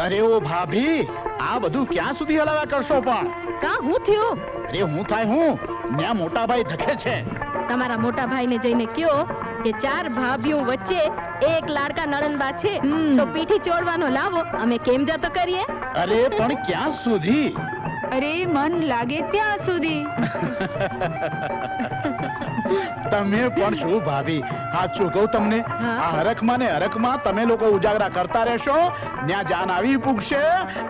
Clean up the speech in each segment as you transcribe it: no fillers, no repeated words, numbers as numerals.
अरे ओ भाभी आ बधु क्या सुधी हलावा करशो पण का હું થયો? अरे હું થાય હું ન્યા મોટા ભાઈ ધકે છે તમારા મોટા ભાઈને જઈને કયો કે ચાર ભાભીઓ વચ્ચે એક લાડકા નણંદબા છે તો પીઠી ચોડવાનો લાવો અમે કેમ જતો કરીએ. અરે પણ ક્યાં સુધી? અરે મન લાગે ત્યાં સુધી. તમે પણ શું ભાભી સાચું કહું તમને આ હરખમાં ને હરખમાં તમે લોકો ઉજાગરા કરતા રહેશો ન્યા જાન આવી પૂગશે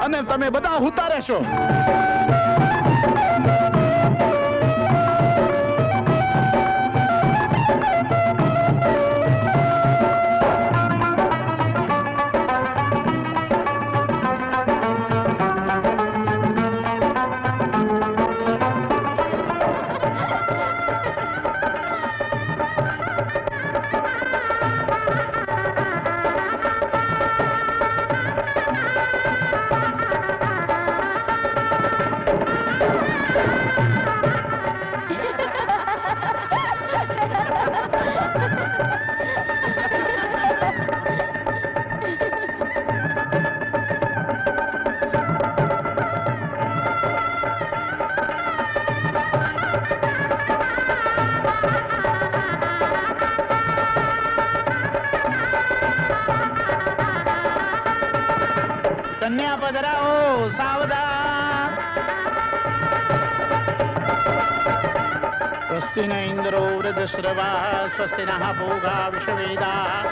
અને તમે બધા હુતા રહેશો. कन्या पधराओ सावधान. स्वस्ति न इंद्रो वृद्धश्रवाः स्वस्ति नः पूगा विश्ववेदाः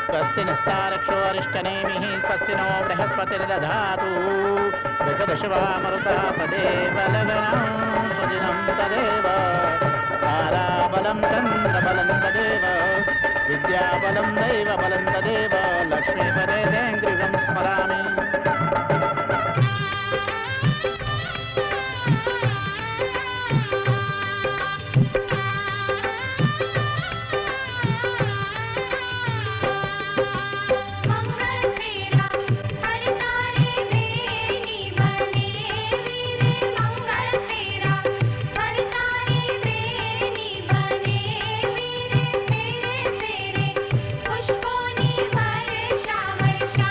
स्वस्ति नस्तारक्षो अरिष्टनेमिः स्वस्ति नो बृहस्पतिर्दधातु दशदशवा मरुतः तदेव लग्नं सुदिनं तदेव ताराबलं चन्द्रबलं तदेव विद्याबलं दैवबलं तदेव लक्ष्मीपदे देन्द्रिगं स्मरामि. पुष्पोनी वर्षा वर्षा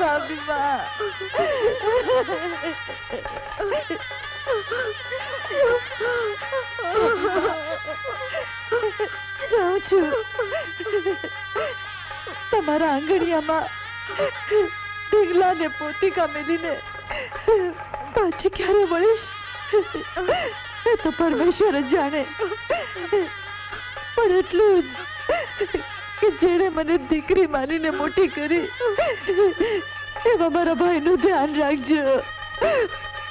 ભાભી માં જાઉં છું તમારા આંગણિયામાં ઢીંગલા ને પોતિકા મેલીને પાછી ક્યારે મળીશ એ તો પરમેશ્વર જ જાણે પણ એટલું જ કે જેણે મને દીકરી માનીને મોટી કરી એવા મારા ભાઈનું ધ્યાન રાખજો,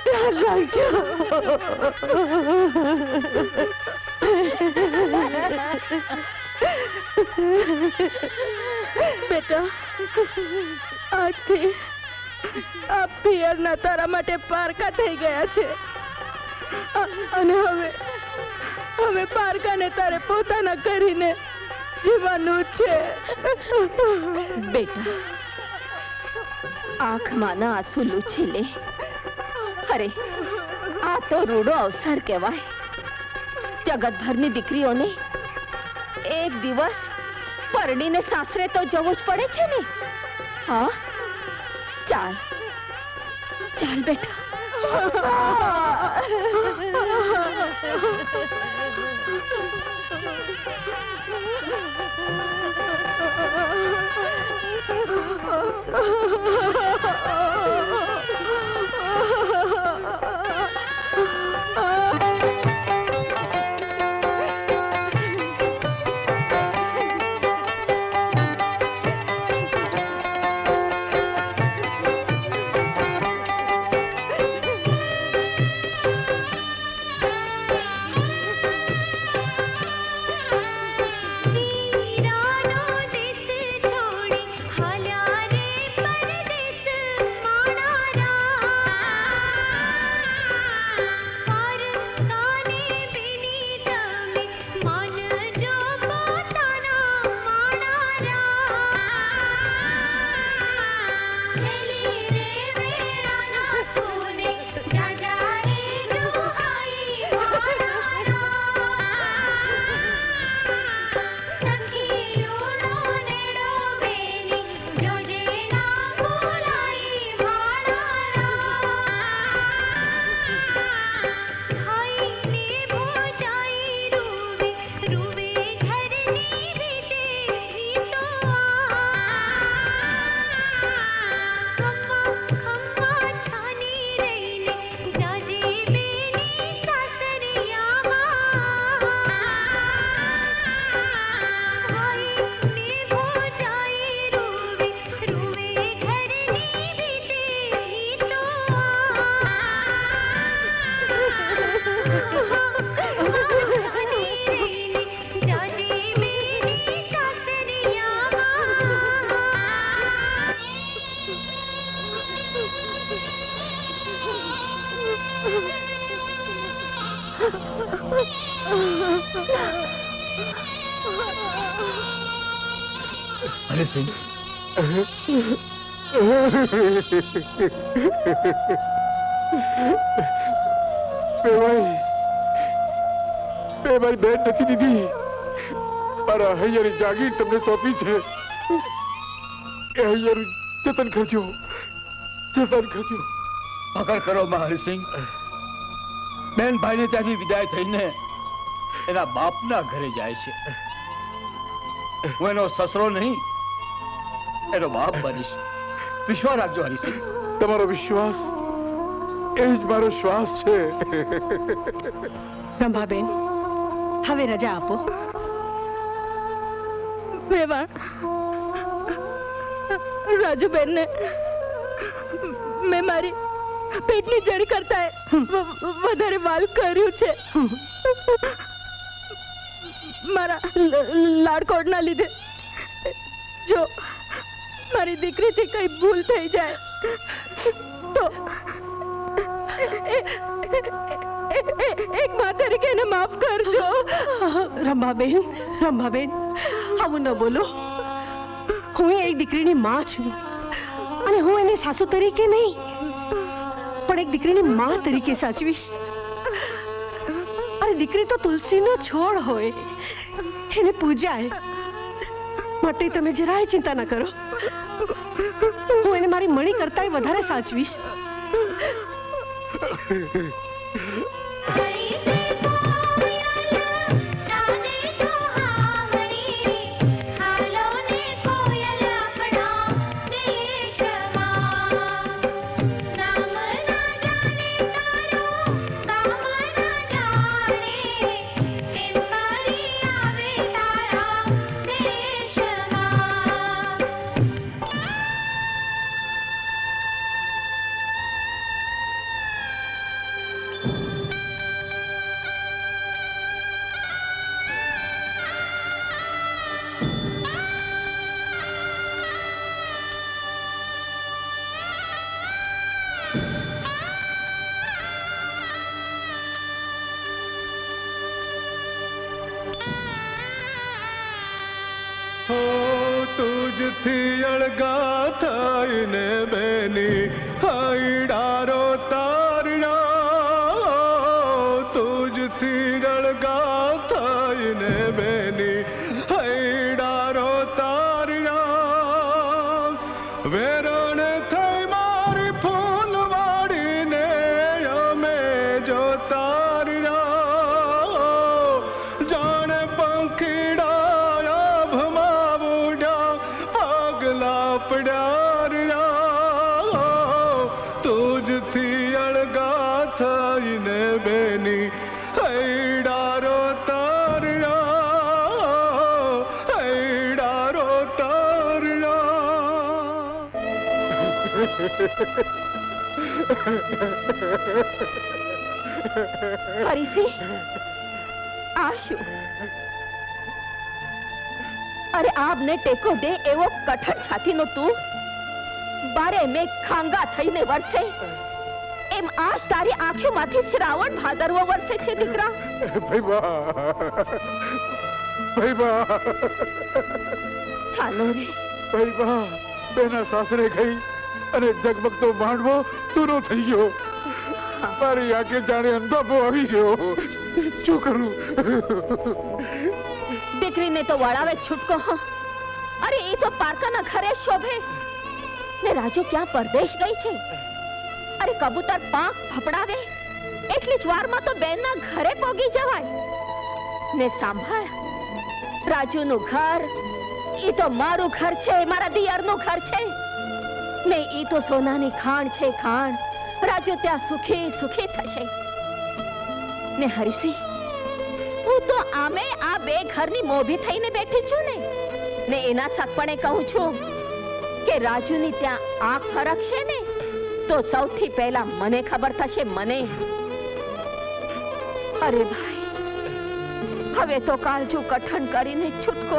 ધ્યાન રાખજો. બેટા, આજથી આ પિયરના તારા માટે પારકા થઈ ગયા છે અને હવે પારકાને તારે પોતાના કરીને જીવવાનું છે. બેટા, આંખમાં ના આંસુ લૂછી લે. અરે, આ તો રૂડો અવસર કહેવાય. જગતભરની દીકરીઓને એક દિવસ પરણીને સાસરે તો જવું જ પડે છે ને. હા, ચાલ ચાલ બેટા. અરે સિંહ, મેં મારી બેન નથી દીધી, મારા હૈયાની જાગીર તમને સોંપી છે. એ હૈયાનું જતન કરજો, જતન કરજો. પકડ કરો મહારીસિંહ. બેન ભાઈને ત્યાંથી વિદાય થઈને એના બાપના ઘરે જાય છે. હું એનો સસરો નહીં, એનો બાપ બનીશ. વિશ્વાસ રાખજો હરિસિંહ. તમારો વિશ્વાસ એ જ મારો શ્વાસ છે. રંભાબેન, હવે રજા આપો. વેવાણ, રાજુબેનને મેં મારી પેટની જડી કરતા વધારે વાલ કર્યું છે. મારા લાડકોડના લીધે જો મારી દીકરીથી કઈ ભૂલ થઈ જાય તો એક મા તરીકે એને માફ કરજો. રંભાબેન, રંભાબેન, આવું ન બોલો. હું એક દીકરીની માં છું અને હું એને સાસુ તરીકે નહીં પણ એક દીકરીની માં તરીકે સાચવીશ. અરે દીકરી તો તુલસીનો છોડ હોય, એને પૂજાય. માટે તમે જરાય ચિંતા ન કરો. હું એને મારી મણી કરતા વધારે સાચવીશ. તુજથી અળગા થઈને બેની હૈડારો તારના, તુજથી અળગા થઈને બેની હૈડારો તારના. વેરણ થઈ મારી ફૂલવાડીને અમે જો તારના, જાણે પંખીડા તુજથી અળગા થઈને બેની હૈડારો તારના, હૈડારો તારના. હરીસિંહ, આ શું? અરે આપને ટેકો દે એવો કઠણ છાતીનો તું બારે મેં ખાંગા થઈને વરસે એમ આજ તારી આંખોમાંથી શ્રાવણ ભાદરવો વરસે છે દીકરા. ચાલો રે ભાઈ, બેના સાસરે ગઈ અને જગમગતો માંડવો તૂરો થઈ ગયો. મારી આંખે જાણે અંધાપો આવી ગયો. શું કરું? દીકરીને તો વળાવે છૂટકો. અરે એ તો પારકાના ઘરે શોભે ને રાજુ ક્યાં પરદેશ ગઈ છે. અરે કબૂતર પાંખ ફફડાવે એટલી જ વારમાં તો બેનના ઘરે પોગી જવાય. ને સાંભળ, રાજુનું ઘર ઈ તો મારું ઘર છે, મારા દિયરનું ઘર છે ને ઈ તો સોનાની ખાણ છે, ખાણ. રાજુ ત્યાં સુખી સુખી થશે. ને હરીસિંહ, હું તો આમે આ બે ઘરની મોભી થઈને બેઠી છું ને એના સકપણે કહું છું કે રાજુની ત્યાં આંખ ફરકશે ને તો સૌથી પહેલા મને ખબર થશે, મને. અરે ભાઈ, હવે તો કાળજુ કઠણ કરીને છૂટકો.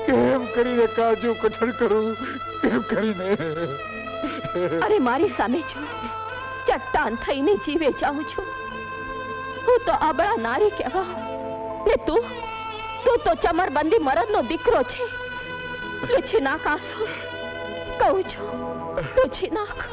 કેમ કરીને કાળજુ કઠણ કરું? કેમ કરીને? અરે મારી સામે છો, ચટ્ટાન થઈને જીવે જાઉં છું. હું તો અબળા નારી કહેવા ને તું તો ચમરબંધી મરદનો દીકરો છે. લૂછી નાકાસો કહું છું પૂછી નાખ.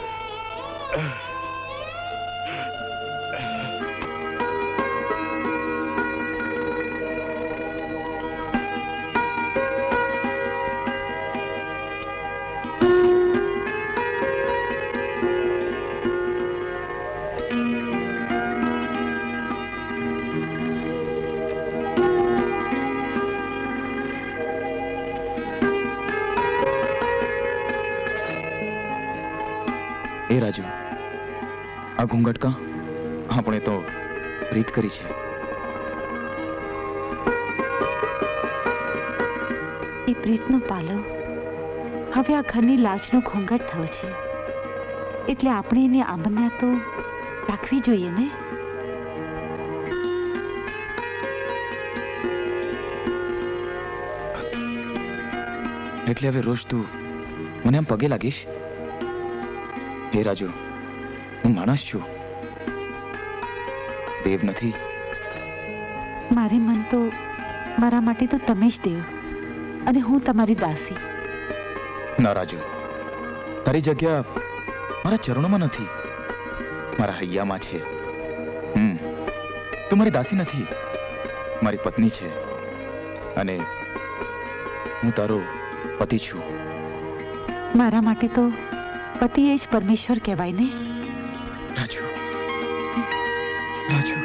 એ રાજુ, આ ઘૂંઘટ કા આપણે તો પ્રીત કરી છે. એ પ્રીતનો પાલવ હવે આ ઘરની લાજનો ઘોંઘાટ થયો છે, એટલે આપણે એની આમના તો રાખવી જોઈએ ને. એટલે હવે રોજ તું મને આમ પગે લાગીશ? હે રાજુ, હું માણસ છું, દેવ નથી. મારે મન તો મારા માટે તો તમે જ દેવ અને હું તમારી દાસી. ના રાજુ, તારી જગ્યા મારા ચરણોમાં નથી, મારા હૈયામાં છે. તું મારી દાસી નથી, મારી પત્ની છે, અને હું તારો પતિ છું. મારા માટે તો પતિ એ જ પરમેશ્વર કહેવાય ને. રાજુ, રાજુ.